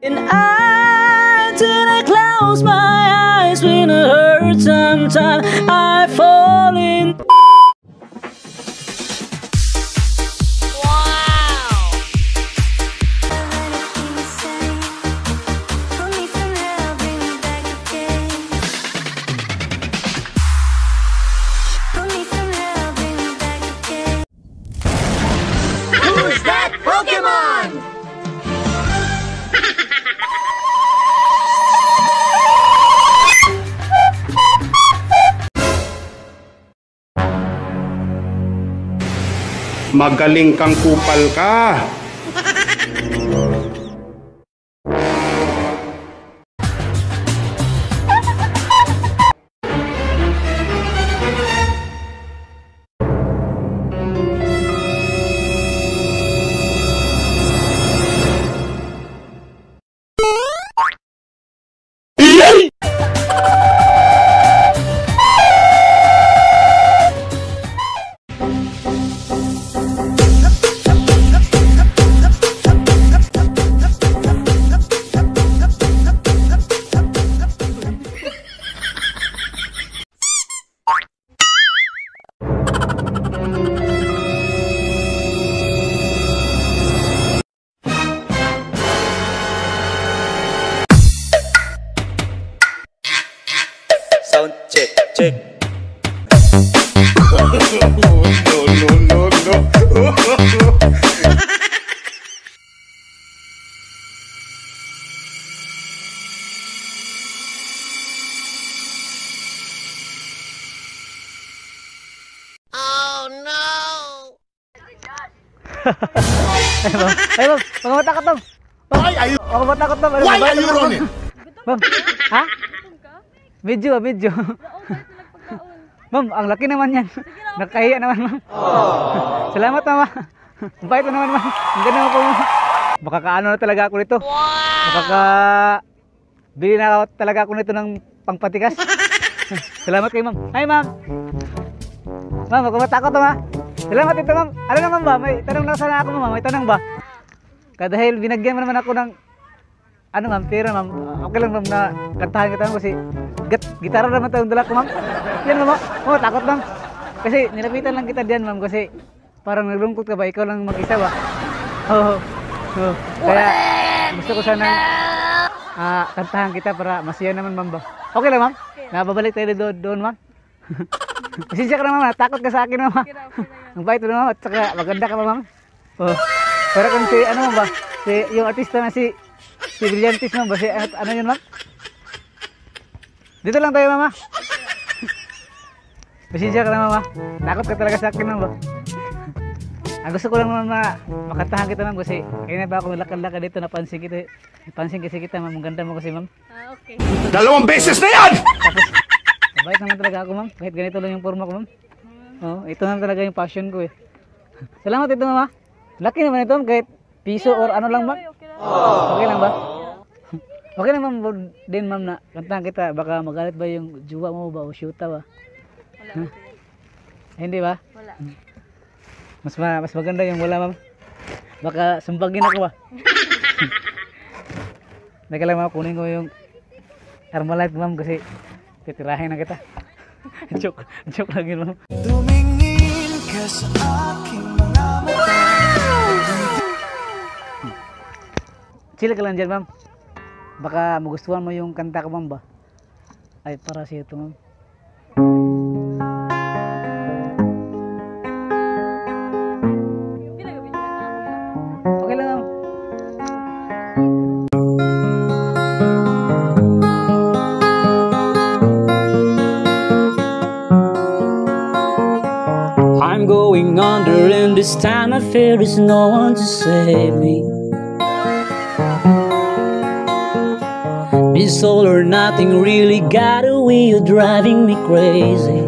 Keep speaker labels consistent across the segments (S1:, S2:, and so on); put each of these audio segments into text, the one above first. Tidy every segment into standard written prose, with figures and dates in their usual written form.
S1: And till I close my eyes when it hurts sometimes I fall in.
S2: Magaling kang kupal ka.
S1: Sound check, check.
S2: No.
S3: Oh no!
S4: Ay, ma'am. Huwag matakot, ma'am. Huwag matakot, ma'am.
S2: Why are you running?
S4: Ma'am, ha? Medyo. Ma'am, ang laki naman yan. Nakahiya naman, ma'am. Salamat, ma'am. Ang bait mo naman, ma'am. Ang ganda mo po, ma'am. Makakaano na talaga ako nito. Bili na talaga ako nito ng pangpatikas. Salamat kayo, ma'am. Hi, ma'am. Ma'am, huwag matakot, ma'am. Salamat ito, ma'am. Ano naman ba? May tanong lang sana ako, ma'am. May tanong ba? Dahil binagyan mo naman ako ng ano, ma'am, pera, ma'am. Okay lang, ma'am, na kantahan kita, ma'am, kasi gitara naman tayong dala ko, ma'am. Yan, ma'am. Oh, takot, ma'am. Kasi nilapitan lang kita diyan, ma'am, kasi parang naglungkot ka ba? Ikaw lang mag-isa ba? Oo. Kaya gusto ko sana kantahan kita para masaya naman, ma'am, ba? Okay lang, ma'am? Nababalik tayo doon, ma'am. Pasensya ka na, ma'am. Takot ka sa akin, ma'am. Ang bait mo, ma'am. At saka maganda ka, ma'am. Oh. Para kung si, ano, ma'am, ba? Yung artista na si Brillantis, ma'am. Ba? Ano yun, ma'am? Dito lang tayo, mama. Pasensya ka na, mama. Takot ka talaga sa akin, ma'am, ba? Ang gusto ko lang, ma'am, na makantahan kita, ma'am, kasi kaya na ba ako nalakad-lakad dito, napansin kasi kita, ma'am. Ang ganda mo kasi, ma'am.
S3: Okay.
S2: 2 beses na yan!
S4: Tapos, mabait naman talaga ako, ma'am. Kahit ganito lang yung forma ko, ma'am. Oh, ito naman talaga yung passion ko, eh. Salamat ito, mama. Laki naman ito, kahit piso or ano lang, ma'am. Okay lang ba? Okay lang, ma'am, din, ma'am, na kantahan kita. Baka magalit ba yung juwa mo ba o syuta ba?
S3: Wala.
S4: Hindi ba?
S3: Wala.
S4: Mas maganda yung wala, ma'am. Baka sumbagin ako ba? Teka lang, ma'am, kunin ko yung Armalite, ma'am, kasi titirahin na kita. Joke lang yun, ma'am.
S1: Tumingin ka sa aking mga mata.
S4: Chill ka lang dyan, ma'am. Baka magustuhan mo yung kanta ko, ma'am, ba? Ay, para siya ito, ma'am. Okay lang, ma'am.
S1: I'm going under, and this time I fear there's no one to save me. This all or nothing really got away, you're driving me crazy.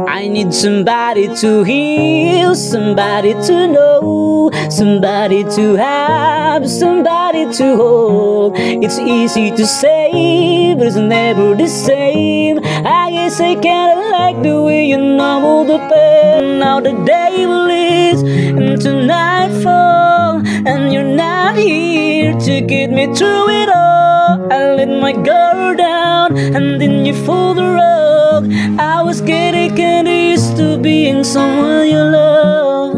S1: I need somebody to heal, somebody to know, somebody to have, somebody to hold. It's easy to say, but it's never the same. I guess I kinda like the way you numb the pain. Now the day will lead into nightfall. and you're not here to get me through it all. I let my guard down, and then you pulled the rug. I was getting used to being someone you love,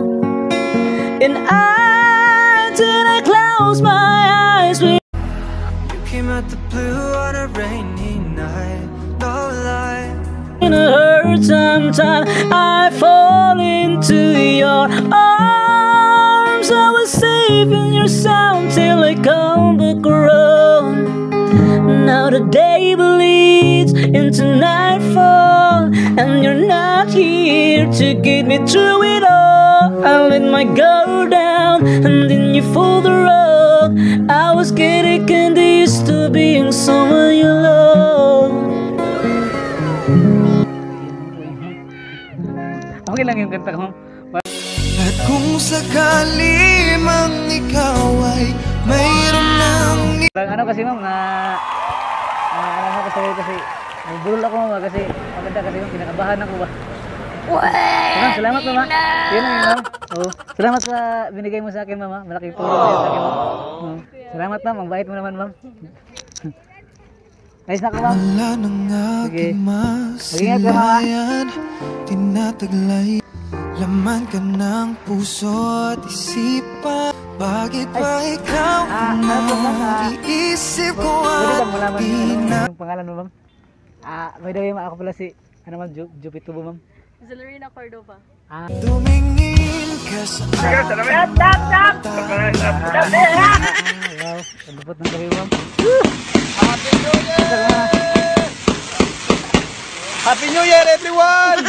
S1: and I close my eyes when
S3: You came out the blue on a rainy night, no lie.
S1: in a hurt sometime I fall into your arms. I was safe in your sound till I come back around. Now the day bleeds into nightfall, and you're not here to get me through it all. I let my guard down, and then you pulled the rug. I was getting used to being someone you love.
S4: Okay lang yung kanta ko, ma'am.
S3: At kung sakali mang ikaw ay mayroon ng
S4: Ano kasi ma'am, alam mo kasi nabulol ako ma'am kasi maganda kasi ma'am, kinakabahan ako ba. Ma'am, salamat ma'am. Yun lang yun ma'am. Oh, salamat sa binigay mo sa akin ma'am. Malaking tulong yun sa akin ma'am. Salamat ma'am, ang bait mo naman ma'am. Ayos na ko ma'am.
S3: wala nang
S4: Sige.
S3: aking
S4: Mag-ingat ka, mama.
S3: masilayan. Tinataglay laman ka ng puso at isipan. Bakit ba ikaw
S4: ano po, ma'am,
S3: ang iisip ko
S4: Pwede
S3: at
S4: bang malaman
S3: di
S4: yung,
S3: na
S4: yung pangalan mo ma'am? By the way ma'am, ako pala si, ano ma'am, Jupitubo ma'am.
S5: Zelerina Cordova.
S3: tumingin ka sa
S4: Wow, ang lupot ng gabi ma'am.
S3: Happy New Year everyone!